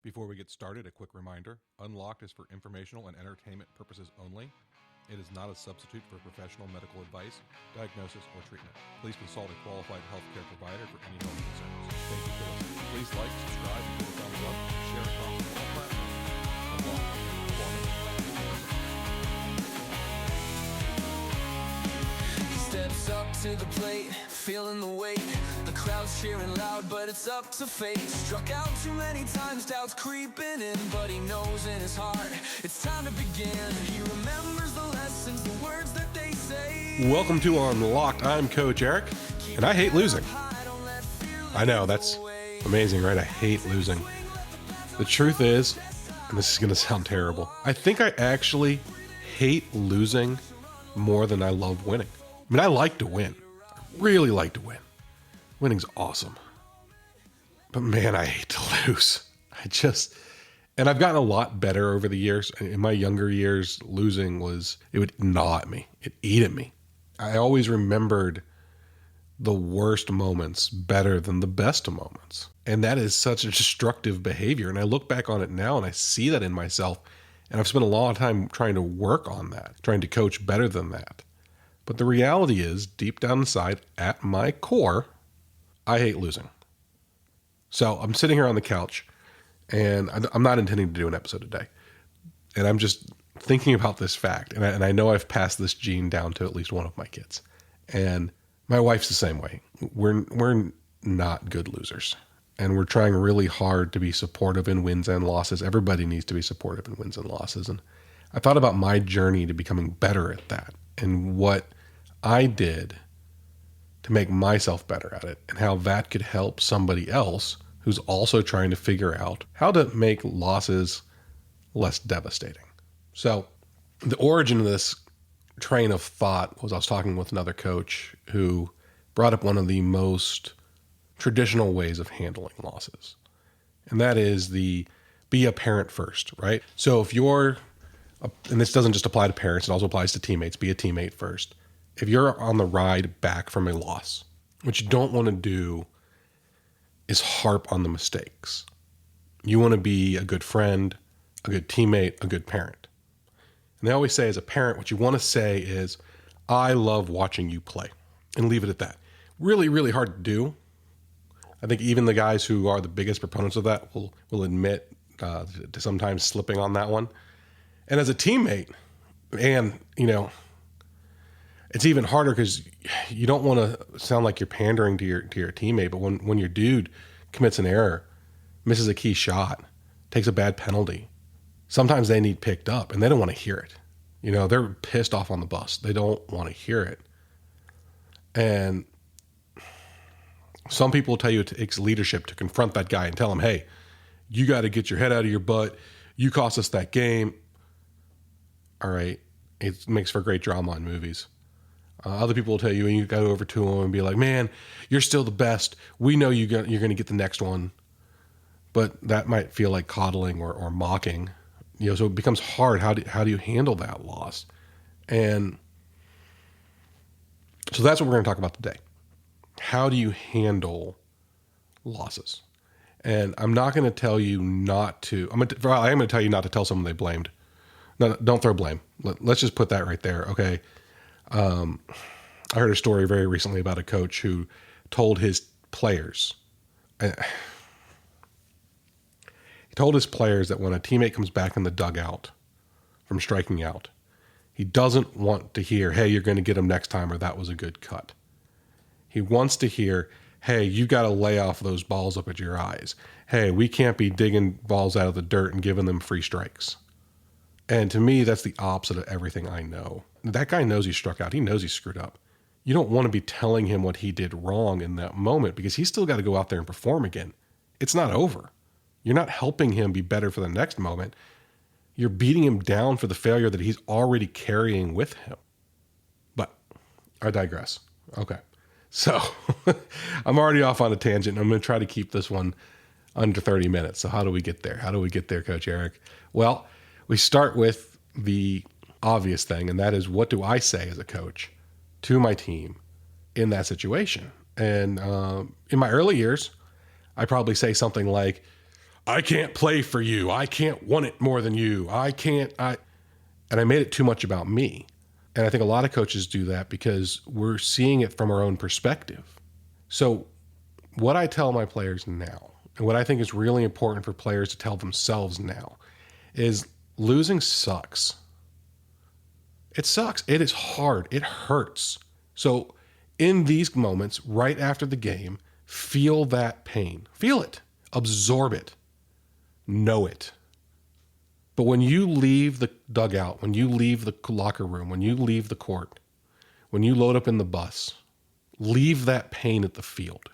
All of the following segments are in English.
Before we get started, a quick reminder. Unlocked is for informational and entertainment purposes only. It is not a substitute for professional medical advice, diagnosis, or treatment. Please consult a qualified healthcare provider for any health concerns. Thank you for listening. Please like, subscribe, and give a thumbs up. Share across all platforms. Unlocked. Steps up to the plate, feeling the weight. The crowd's cheering loud, but it's up to fate. Struck out too many times, doubts creeping in, but he knows in his heart it's time to begin. He remembers the lessons, the words that they say. Welcome to Unlocked. I'm Coach Eric, and I hate losing. I know, that's amazing, right? I hate losing. The truth is, and this is going to sound terrible, I think I actually hate losing more than I love winning. I mean, I like to win. I really like to win. Winning's awesome. But man, I hate to lose. And I've gotten a lot better over the years. In my younger years, losing it would gnaw at me. It'd eat at me. I always remembered the worst moments better than the best moments. And that is such a destructive behavior. And I look back on it now and I see that in myself. And I've spent a lot of time trying to work on that, trying to coach better than that. But the reality is, deep down inside, at my core, I hate losing. So I'm sitting here on the couch, and I'm not intending to do an episode today. And I'm just thinking about this fact. And I know I've passed this gene down to at least one of my kids. And my wife's the same way. We're not good losers. And we're trying really hard to be supportive in wins and losses. Everybody needs to be supportive in wins and losses. And I thought about my journey to becoming better at that and what I did to make myself better at it and how that could help somebody else who's also trying to figure out how to make losses less devastating. So the origin of this train of thought was I was talking with another coach who brought up one of the most traditional ways of handling losses. And that is the be a parent first, right? So if you're, and this doesn't just apply to parents, it also applies to teammates, be a teammate first. If you're on the ride back from a loss, what you don't want to do is harp on the mistakes. You want to be a good friend, a good teammate, a good parent. And they always say as a parent, what you want to say is, I love watching you play, and leave it at that. Really, really hard to do. I think even the guys who are the biggest proponents of that will admit to sometimes slipping on that one. And as a teammate, and it's even harder because you don't want to sound like you're pandering to your teammate, but when your dude commits an error, misses a key shot, takes a bad penalty, sometimes they need picked up and they don't want to hear it. They're pissed off on the bus. They don't want to hear it. And some people will tell you it takes leadership to confront that guy and tell him, hey, you got to get your head out of your butt. You cost us that game. All right. It makes for great drama in movies. Other people will tell you, and you go over to them and be like, man, you're still the best. We know you're going to get the next one. But that might feel like coddling or mocking. So it becomes hard. How do you handle that loss? And so that's what we're going to talk about today. How do you handle losses? And I'm not going to tell you not to. I am going to tell you not to tell someone they blamed. No, don't throw blame. Let's just put that right there. Okay. I heard a story very recently about a coach who told his players, that when a teammate comes back in the dugout from striking out, he doesn't want to hear, hey, you're going to get him next time, or that was a good cut. He wants to hear, hey, you got to lay off those balls up at your eyes. Hey, we can't be digging balls out of the dirt and giving them free strikes. And to me, that's the opposite of everything I know. That guy knows he struck out. He knows he screwed up. You don't want to be telling him what he did wrong in that moment because he's still got to go out there and perform again. It's not over. You're not helping him be better for the next moment. You're beating him down for the failure that he's already carrying with him. But I digress. Okay. So I'm already off on a tangent. I'm going to try to keep this one under 30 minutes. So how do we get there? How do we get there, Coach Eric? Well, we start with the obvious thing, and that is, what do I say as a coach to my team in that situation? And in my early years, I probably say something like, I can't play for you. I can't want it more than you. And I made it too much about me. And I think a lot of coaches do that because we're seeing it from our own perspective. So what I tell my players now, and what I think is really important for players to tell themselves now, is losing sucks. It sucks. It is hard. It hurts. So in these moments, right after the game, feel that pain. Feel it. Absorb it. Know it. But when you leave the dugout, when you leave the locker room, when you leave the court, when you load up in the bus, leave that pain at the field.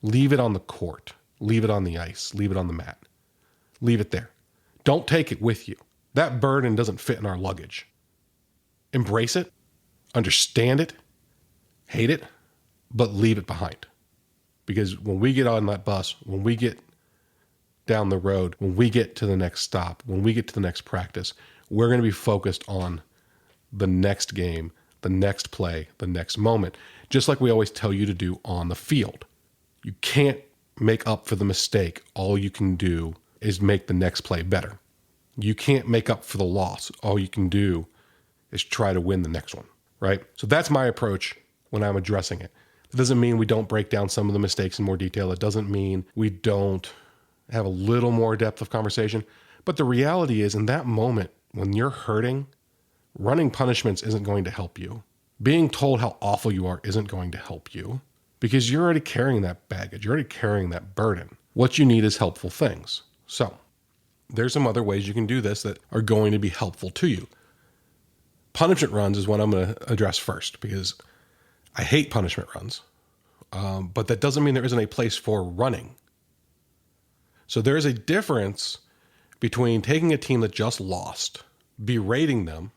Leave it on the court. Leave it on the ice. Leave it on the mat. Leave it there. Don't take it with you. That burden doesn't fit in our luggage. Embrace it, understand it, hate it, but leave it behind. Because when we get on that bus, when we get down the road, when we get to the next stop, when we get to the next practice, we're going to be focused on the next game, the next play, the next moment, just like we always tell you to do on the field. You can't make up for the mistake. All you can do is make the next play better. You can't make up for the loss. All you can do is try to win the next one, right? So that's my approach when I'm addressing it. It doesn't mean we don't break down some of the mistakes in more detail. It doesn't mean we don't have a little more depth of conversation. But the reality is, in that moment, when you're hurting, running punishments isn't going to help you. Being told how awful you are isn't going to help you because you're already carrying that baggage. You're already carrying that burden. What you need is helpful things. So there's some other ways you can do this that are going to be helpful to you. Punishment runs is what I'm going to address first because I hate punishment runs, but that doesn't mean there isn't a place for running. So there is a difference between taking a team that just lost, berating them,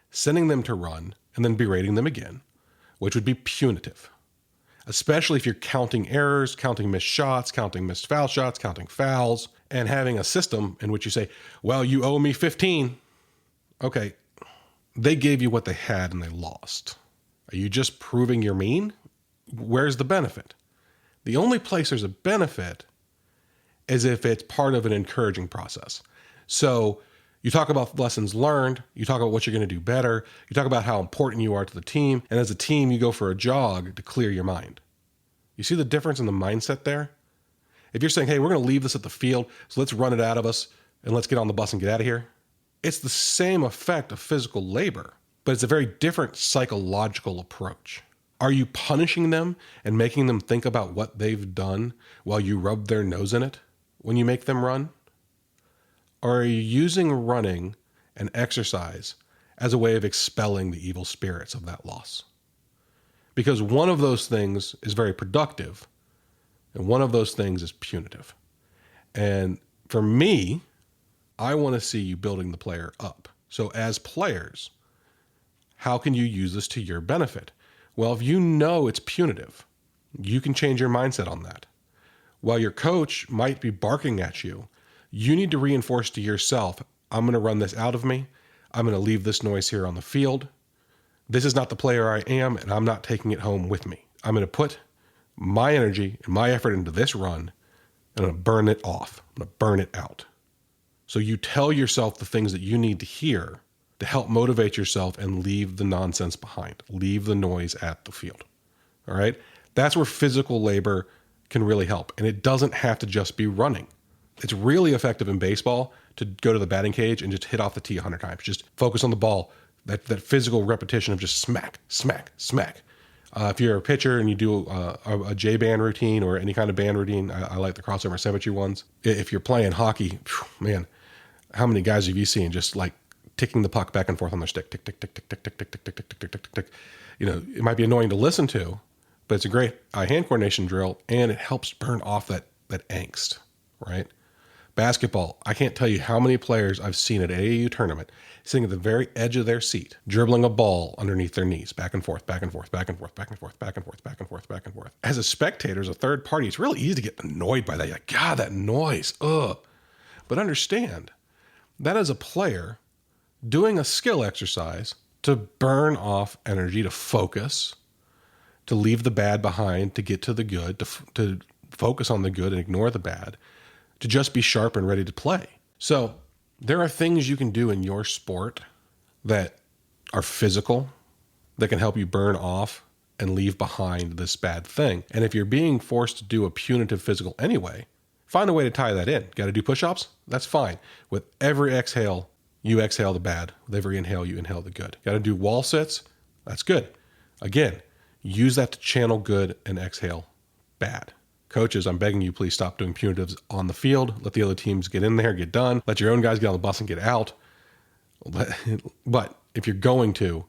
sending them to run, and then berating them again, which would be punitive, especially if you're counting errors, counting missed shots, counting missed foul shots, counting fouls, and having a system in which you say, well, you owe me 15. Okay. They gave you what they had and they lost. Are you just proving you're mean? Where's the benefit? The only place there's a benefit is if it's part of an encouraging process. So you talk about lessons learned, you talk about what you're going to do better, you talk about how important you are to the team, and as a team, you go for a jog to clear your mind. You see the difference in the mindset there? If you're saying, hey, we're going to leave this at the field, so let's run it out of us, and let's get on the bus and get out of here. It's the same effect of physical labor, but it's a very different psychological approach. Are you punishing them and making them think about what they've done while you rub their nose in it when you make them run? Or are you using running and exercise as a way of expelling the evil spirits of that loss? Because one of those things is very productive and one of those things is punitive. And for me, I want to see you building the player up. So as players, how can you use this to your benefit? Well, if you know it's punitive, you can change your mindset on that. While your coach might be barking at you, you need to reinforce to yourself, I'm going to run this out of me. I'm going to leave this noise here on the field. This is not the player I am, and I'm not taking it home with me. I'm going to put my energy and my effort into this run, and I'm going to burn it off. I'm going to burn it out. So you tell yourself the things that you need to hear to help motivate yourself and leave the nonsense behind. Leave the noise at the field. All right? That's where physical labor can really help. And it doesn't have to just be running. It's really effective in baseball to go to the batting cage and just hit off the tee 100 times. Just focus on the ball. That physical repetition of just smack, smack, smack. If you're a pitcher and you do a J-band routine or any kind of band routine, I like the crossover symmetry ones. If you're playing hockey, man, how many guys have you seen just like ticking the puck back and forth on their stick? Tick, tick, tick, tick, tick, tick, tick, tick, tick, tick, tick, tick, tick, tick. You know, it might be annoying to listen to, but it's a great hand coordination drill, and it helps burn off that angst, right? Basketball, I can't tell you how many players I've seen at AAU tournament sitting at the very edge of their seat, dribbling a ball underneath their knees, back and forth, back and forth, back and forth, back and forth, back and forth, back and forth, back and forth. As a spectator, as a third party, it's really easy to get annoyed by that. You're like, God, that noise, ugh. But understand, that is a player doing a skill exercise to burn off energy, to focus, to leave the bad behind, to get to the good, to focus on the good and ignore the bad, to just be sharp and ready to play. So there are things you can do in your sport that are physical, that can help you burn off and leave behind this bad thing. And if you're being forced to do a punitive physical anyway, find a way to tie that in. Got to do push-ups? That's fine. With every exhale, you exhale the bad. With every inhale, you inhale the good. Got to do wall sits? That's good. Again, use that to channel good and exhale bad. Coaches, I'm begging you, please stop doing punitives on the field. Let the other teams get in there, get done. Let your own guys get on the bus and get out. But if you're going to,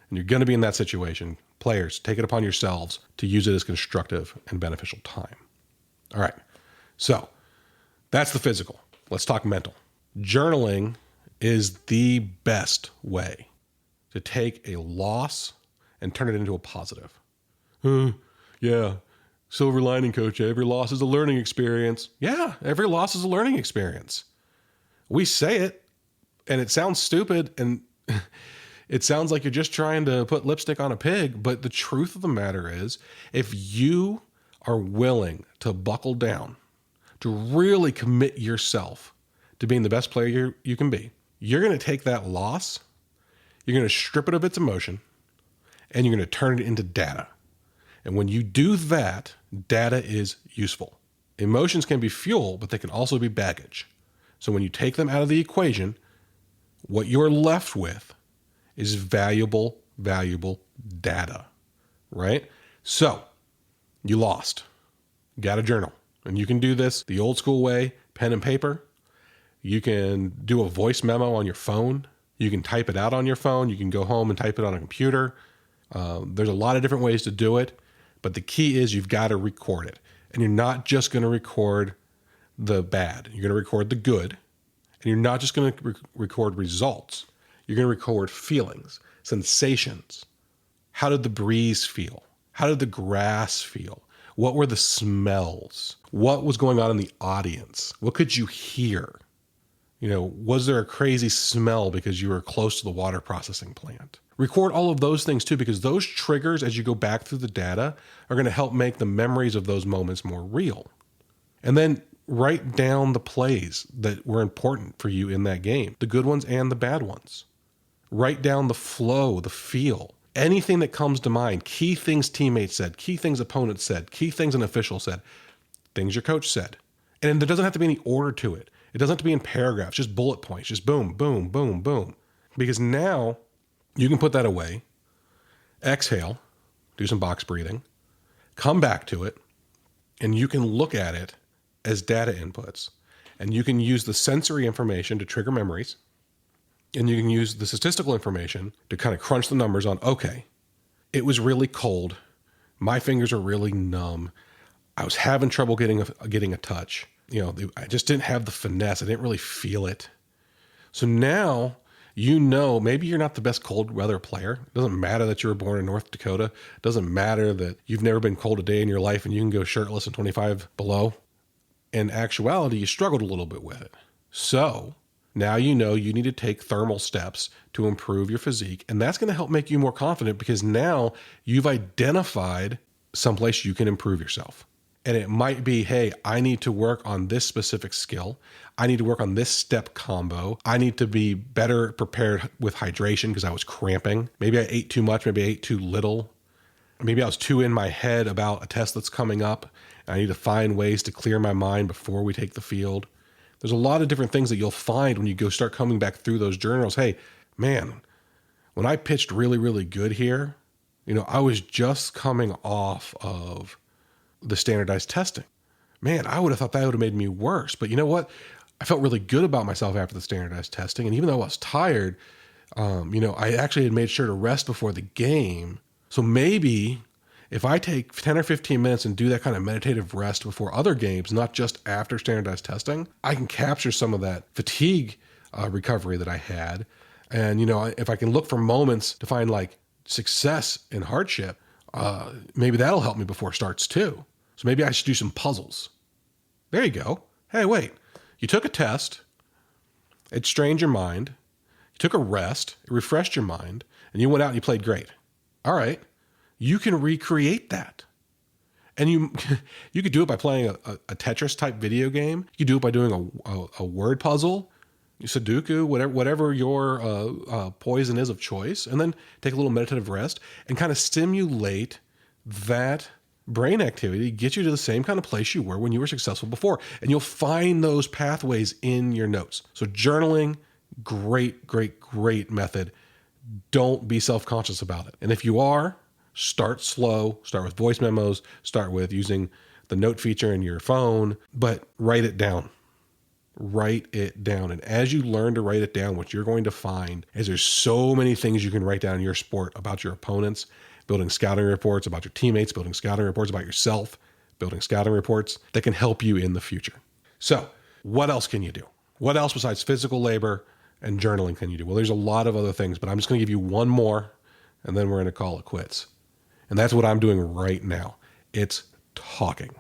and you're going to be in that situation, players, take it upon yourselves to use it as constructive and beneficial time. All right. So that's the physical. Let's talk mental. Journaling is the best way to take a loss and turn it into a positive. Yeah. Silver lining, coach. Every loss is a learning experience. Yeah. Every loss is a learning experience. We say it and it sounds stupid and it sounds like you're just trying to put lipstick on a pig, but the truth of the matter is, if you are willing to buckle down, to really commit yourself to being the best player you can be, you're going to take that loss, you're going to strip it of its emotion, and you're going to turn it into data. And when you do that, data is useful. Emotions can be fuel, but they can also be baggage. So when you take them out of the equation, what you're left with is valuable data, right? So you lost. You got a journal. And you can do this the old school way, pen and paper. You can do a voice memo on your phone. You can type it out on your phone. You can go home and type it on a computer. There's a lot of different ways to do it. But the key is you've got to record it. And you're not just going to record the bad. You're going to record the good. And you're not just going to record results. You're going to record feelings, sensations. How did the breeze feel? How did the grass feel? What were the smells? What was going on in the audience? What could you hear? Was there a crazy smell because you were close to the water processing plant? Record all of those things too, because those triggers, as you go back through the data, are going to help make the memories of those moments more real. And then write down the plays that were important for you in that game, the good ones and the bad ones. Write down the flow, the feel, anything that comes to mind, key things teammates said, key things opponents said, key things an official said, things your coach said. And there doesn't have to be any order to it. It doesn't have to be in paragraphs, just bullet points, just boom, boom, boom, boom. Because now you can put that away, exhale, do some box breathing, come back to it, and you can look at it as data inputs. And you can use the sensory information to trigger memories. And you can use the statistical information to kind of crunch the numbers on, okay, it was really cold. My fingers are really numb. I was having trouble getting a touch. I just didn't have the finesse. I didn't really feel it. So now, maybe you're not the best cold weather player. It doesn't matter that you were born in North Dakota. It doesn't matter that you've never been cold a day in your life and you can go shirtless in 25 below. In actuality, you struggled a little bit with it. So now you need to take thermal steps to improve your physique. And that's going to help make you more confident because now you've identified someplace you can improve yourself. And it might be, hey, I need to work on this specific skill. I need to work on this step combo. I need to be better prepared with hydration because I was cramping. Maybe I ate too much. Maybe I ate too little. Maybe I was too in my head about a test that's coming up. I need to find ways to clear my mind before we take the field. There's a lot of different things that you'll find when you go start coming back through those journals. Hey, man, when I pitched really, really good here, I was just coming off of the standardized testing. Man, I would have thought that would have made me worse. But you know what? I felt really good about myself after the standardized testing. And even though I was tired, I actually had made sure to rest before the game. So maybe if I take 10 or 15 minutes and do that kind of meditative rest before other games, not just after standardized testing, I can capture some of that fatigue recovery that I had. And, if I can look for moments to find like success in hardship, maybe that'll help me before starts too. So maybe I should do some puzzles. There you go. Hey, wait, you took a test. It strained your mind. You took a rest. It refreshed your mind and you went out and you played great. All right. You can recreate that. And you you could do it by playing a Tetris type video game. You could do it by doing a word puzzle, Sudoku, whatever your poison is of choice, and then take a little meditative rest and kind of stimulate that brain activity, get you to the same kind of place you were when you were successful before. And you'll find those pathways in your notes. So journaling, great method. Don't be self-conscious about it. And if you are, start slow, start with voice memos, start with using the note feature in your phone, but write it down. Write it down. And as you learn to write it down, what you're going to find is there's so many things you can write down in your sport about your opponents, building scouting reports about your teammates, building scouting reports about yourself, building scouting reports that can help you in the future. So what else can you do? What else besides physical labor and journaling can you do? Well, there's a lot of other things, but I'm just going to give you one more, and then we're going to call it quits. And that's what I'm doing right now. It's talking.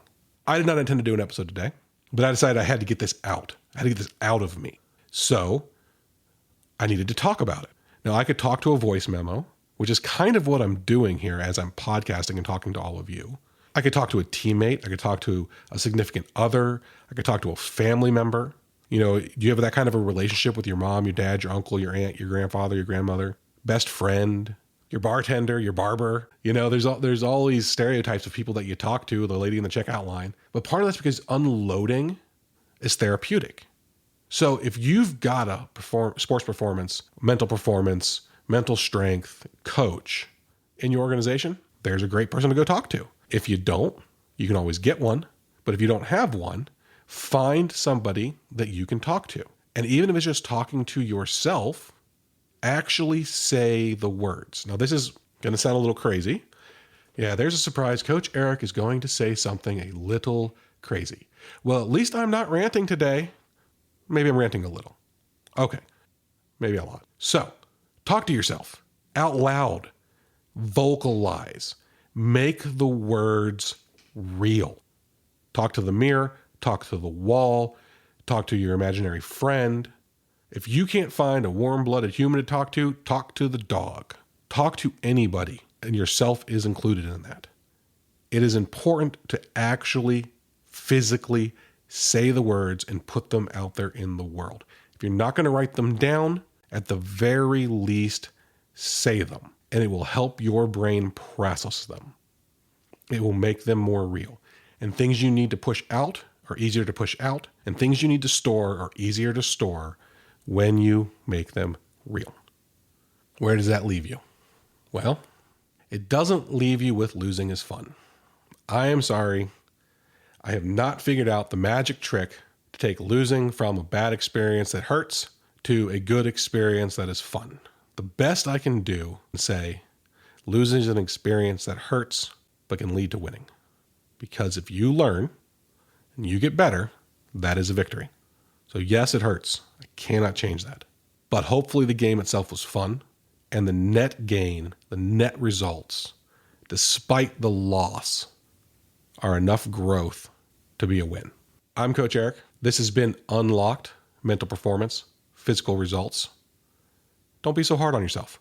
I did not intend to do an episode today, but I decided I had to get this out. I had to get this out of me. So I needed to talk about it. Now, I could talk to a voice memo, which is kind of what I'm doing here as I'm podcasting and talking to all of you. I could talk to a teammate. I could talk to a significant other. I could talk to a family member. You know, do you have that kind of a relationship with your mom, your dad, your uncle, your aunt, your grandfather, your grandmother, best friend, your bartender, your barber? You know, there's all these stereotypes of people that you talk to, the lady in the checkout line. But part of that's because unloading is therapeutic. So if you've got a sports performance, mental strength coach in your organization, there's a great person to go talk to. If you don't, you can always get one. But if you don't have one, find somebody that you can talk to. And even if it's just talking to yourself, actually say the words. Now, this is going to sound a little crazy. Yeah, there's a surprise. Coach Eric is going to say something a little crazy. Well, at least I'm not ranting today. Maybe I'm ranting a little. Okay, maybe a lot. So, talk to yourself out loud. Vocalize. Make the words real. Talk to the mirror. Talk to the wall. Talk to your imaginary friend. If you can't find a warm-blooded human to talk to the dog. Talk to anybody, and yourself is included in that. It is important to actually physically say the words and put them out there in the world. If you're not going to write them down, at the very least, say them, and it will help your brain process them. It will make them more real. And things you need to push out are easier to push out, and things you need to store are easier to store when you make them real. Where does that leave you? Well, it doesn't leave you with losing is fun. I am sorry. I have not figured out the magic trick to take losing from a bad experience that hurts to a good experience that is fun. The best I can do is say losing is an experience that hurts but can lead to winning. Because if you learn and you get better, that is a victory. So yes, it hurts. I cannot change that. But hopefully the game itself was fun, and the net gain, the net results, despite the loss, are enough growth to be a win. I'm Coach Eric. This has been Unlocked Mental Performance, Physical Results. Don't be so hard on yourself.